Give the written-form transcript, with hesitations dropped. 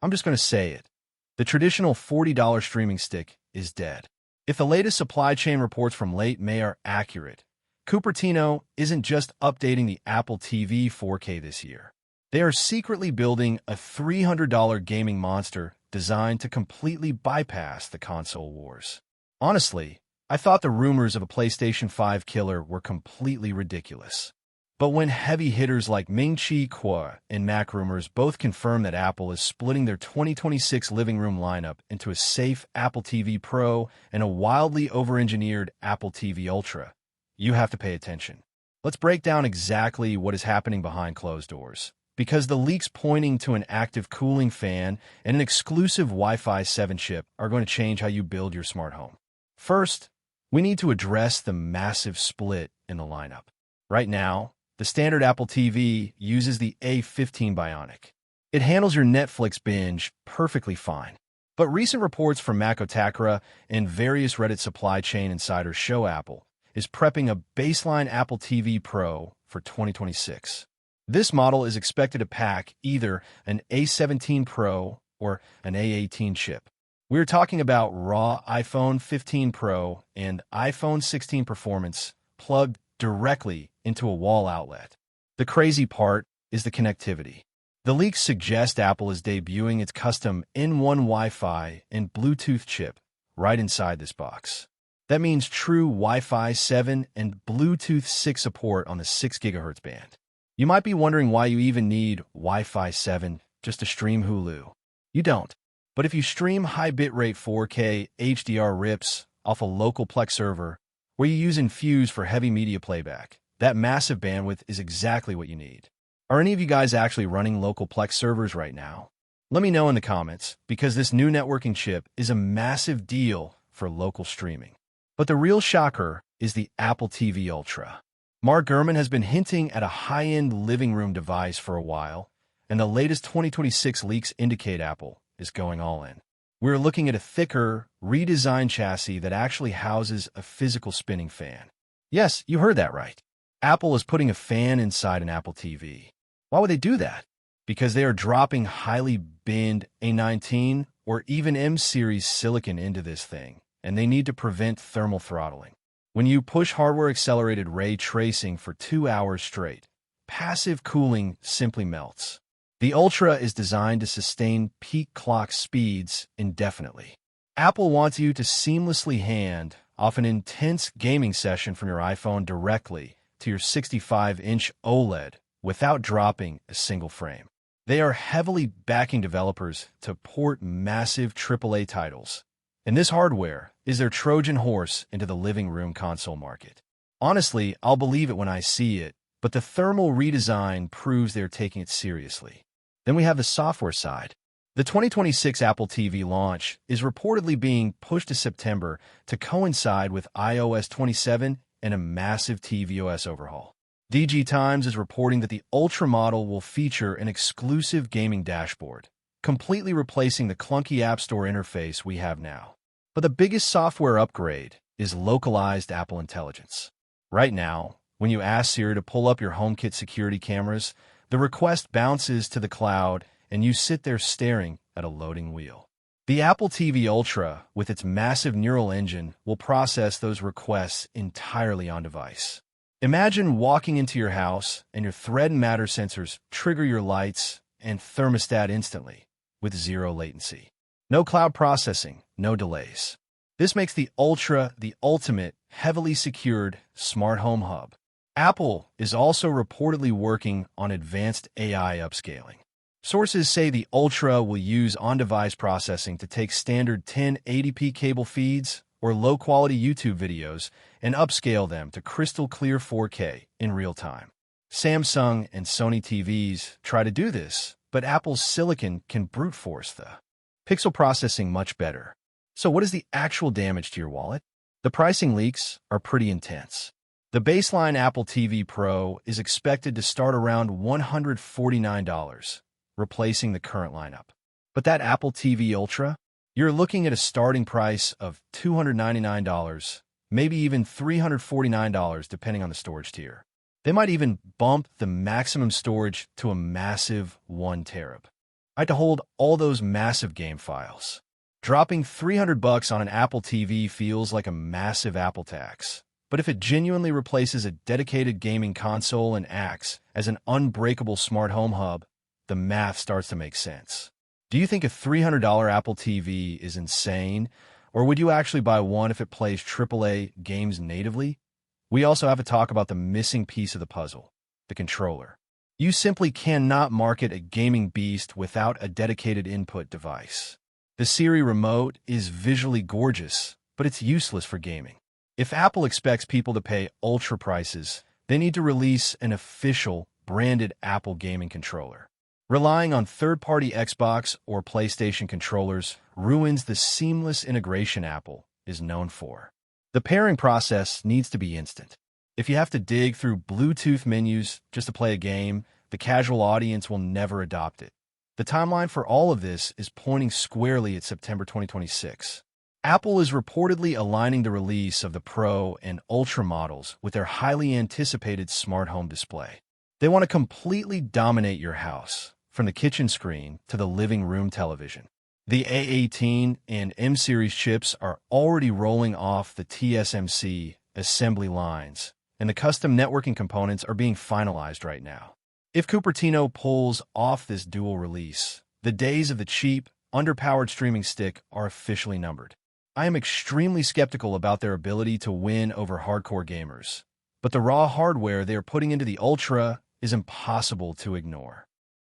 I'm just going to say it. The traditional $40 streaming stick is dead. If the latest supply chain reports from late May are accurate, Cupertino isn't just updating the Apple TV 4K this year. They are secretly building a $300 gaming monster designed to completely bypass the console wars. Honestly, I thought the rumors of a PlayStation 5 killer were completely ridiculous. But when heavy hitters like Ming-Chi Kuo and MacRumors both confirm that Apple is splitting their 2026 living room lineup into a safe Apple TV Pro and a wildly over-engineered Apple TV Ultra, you have to pay attention. Let's break down exactly what is happening behind closed doors, because the leaks pointing to an active cooling fan and an exclusive Wi-Fi 7 chip are going to change how you build your smart home. First, we need to address the massive split in the lineup. Right now, the standard Apple TV uses the A15 Bionic. It handles your Netflix binge perfectly fine. But recent reports from Makotakara and various Reddit supply chain insiders show Apple is prepping a baseline Apple TV Pro for 2026. This model is expected to pack either an A17 Pro or an A18 chip. We're talking about raw iPhone 15 Pro and iPhone 16 Performance plugged directly into a wall outlet. The crazy part is the connectivity. The leaks suggest Apple is debuting its custom N1 Wi-Fi and Bluetooth chip right inside this box. That means true Wi-Fi 7 and Bluetooth 6 support on the 6 GHz band. You might be wondering why you even need Wi-Fi 7 just to stream Hulu. You don't. But if you stream high bitrate 4K HDR rips off a local Plex server, where you use Infuse for heavy media playback, that massive bandwidth is exactly what you need. Are any of you guys actually running local Plex servers right now? Let me know in the comments, because this new networking chip is a massive deal for local streaming. But the real shocker is the Apple TV Ultra. Mark Gurman has been hinting at a high-end living room device for a while, and the latest 2026 leaks indicate Apple is going all in. We're looking at a thicker, redesigned chassis that actually houses a physical spinning fan. Yes, you heard that right. Apple is putting a fan inside an Apple TV. Why would they do that? Because they are dropping highly binned A19 or even M-series silicon into this thing, and they need to prevent thermal throttling. When you push hardware-accelerated ray tracing for 2 hours straight, passive cooling simply melts. The Ultra is designed to sustain peak clock speeds indefinitely. Apple wants you to seamlessly hand off an intense gaming session from your iPhone directly to your 65-inch OLED without dropping a single frame. They are heavily backing developers to port massive AAA titles, and this hardware is their Trojan horse into the living room console market. Honestly, I'll believe it when I see it, but the thermal redesign proves they're taking it seriously. Then we have the software side. The 2026 Apple TV launch is reportedly being pushed to September to coincide with iOS 27 and a massive tvOS overhaul. DG Times is reporting that the Ultra model will feature an exclusive gaming dashboard, completely replacing the clunky App Store interface we have now. But the biggest software upgrade is localized Apple Intelligence. Right now, when you ask Siri to pull up your HomeKit security cameras, the request bounces to the cloud and you sit there staring at a loading wheel. The Apple TV Ultra, with its massive neural engine, will process those requests entirely on device. Imagine walking into your house and your Thread and Matter sensors trigger your lights and thermostat instantly with zero latency. No cloud processing, no delays. This makes the Ultra the ultimate, heavily secured smart home hub. Apple is also reportedly working on advanced AI upscaling. Sources say the Ultra will use on-device processing to take standard 1080p cable feeds or low-quality YouTube videos and upscale them to crystal-clear 4K in real time. Samsung and Sony TVs try to do this, but Apple's silicon can brute force the pixel processing much better. So what is the actual damage to your wallet? The pricing leaks are pretty intense. The baseline Apple TV Pro is expected to start around $149, replacing the current lineup. But that Apple TV Ultra, you're looking at a starting price of $299, maybe even $349 depending on the storage tier. They might even bump the maximum storage to a massive 1 TB. I had to hold all those massive game files. Dropping $300 on an Apple TV feels like a massive Apple tax. But if it genuinely replaces a dedicated gaming console and acts as an unbreakable smart home hub, the math starts to make sense. Do you think a $300 Apple TV is insane, or would you actually buy one if it plays AAA games natively? We also have to talk about the missing piece of the puzzle, the controller. You simply cannot market a gaming beast without a dedicated input device. The Siri remote is visually gorgeous, but it's useless for gaming. If Apple expects people to pay ultra prices, they need to release an official, branded Apple gaming controller. Relying on third-party Xbox or PlayStation controllers ruins the seamless integration Apple is known for. The pairing process needs to be instant. If you have to dig through Bluetooth menus just to play a game, the casual audience will never adopt it. The timeline for all of this is pointing squarely at September 2026. Apple is reportedly aligning the release of the Pro and Ultra models with their highly anticipated smart home display. They want to completely dominate your house, from the kitchen screen to the living room television. The A18 and M-series chips are already rolling off the TSMC assembly lines, and the custom networking components are being finalized right now. If Cupertino pulls off this dual release, the days of the cheap, underpowered streaming stick are officially numbered. I am extremely skeptical about their ability to win over hardcore gamers, but the raw hardware they are putting into the Ultra is impossible to ignore.